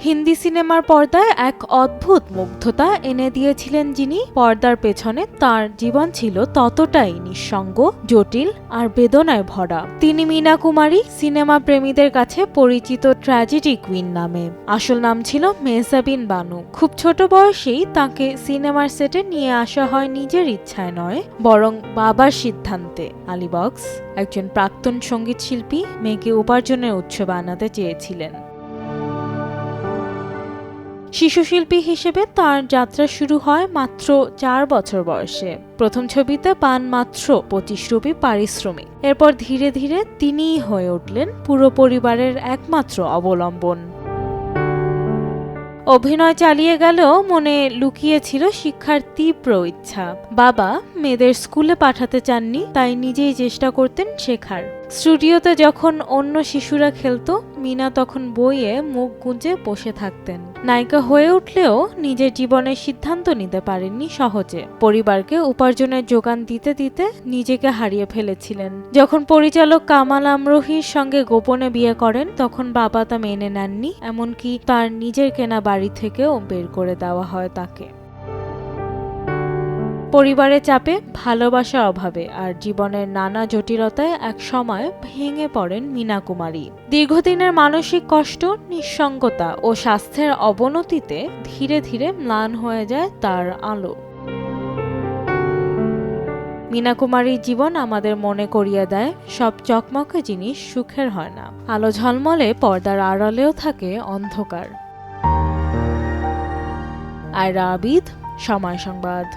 হিন্দি সিনেমার পর্দায় এক অদ্ভুত মুগ্ধতা এনে দিয়েছিলেন যিনি। পর্দার পেছনে তার জীবন ছিল ততটাই নিঃসঙ্গ, জটিল আর বেদনায় ভরা। তিনি মীনা কুমারী, সিনেমা প্রেমীদের কাছে পরিচিত ট্র্যাজেডি কুইন নামে। আসল নাম ছিল মেহজাবিন বানু। খুব ছোট বয়সেই তাকে সিনেমার সেটে নিয়ে আসা হয় নিজের ইচ্ছায় নয়, বরং বাবার সিদ্ধান্তে। আলীবক্স, একজন প্রাক্তন সঙ্গীত শিল্পী, মেয়েকে উপার্জনের উৎস বানাতে চেয়েছিলেন। শিশুশিল্পী হিসেবে তার যাত্রা শুরু হয় মাত্র 4 বছর বয়সে। প্রথম ছবিতে পান মাত্র 25 রুপি পারিশ্রমিক। এরপর ধীরে ধীরে তিনিই হয়ে উঠলেন পুরো পরিবারের একমাত্র অবলম্বন। অভিনয় চালিয়ে গেলেও মনে লুকিয়েছিল শিক্ষার তীব্র ইচ্ছা। বাবা মেয়েদের স্কুলে পাঠাতে চাননি, তাই নিজেই চেষ্টা করতেন শেখার। স্টুডিওতে যখন অন্য শিশুরা খেলতো, মীনা তখন বইয়ে মুখ গুঁজে বসে থাকতেন। নায়িকা হয়ে উঠলেও নিজের জীবনের সিদ্ধান্ত নিতে পারেননি সহজে। পরিবারকে উপার্জনের যোগান দিতে দিতে নিজেকে হারিয়ে ফেলেছিলেন। যখন পরিচালক কামাল আমরোহীর সঙ্গে গোপনে বিয়ে করেন, তখন বাবা তা মেনে নেননি, এমনকি তার নিজের কেনা বাড়ি থেকেও বের করে দেওয়া হয় তাকে। পরিবারের চাপে, ভালোবাসার অভাবে আর জীবনের নানা জটিলতায় এক সময় ভেঙে পড়েন মীনা কুমারী। দীর্ঘদিনের মানসিক কষ্ট, নিঃসঙ্গতা ও স্বাস্থ্যের অবনতিতে ধীরে ধীরে ম্লান হয়ে যায় তার আলো। মীনা কুমারীর জীবন আমাদের মনে করিয়ে দেয়, সব চকমকে জিনিস সুখের হয় না। আলো ঝলমলে পর্দার আড়ালেও থাকে অন্ধকার। আয়রা আবিদ, সময় সংবাদ।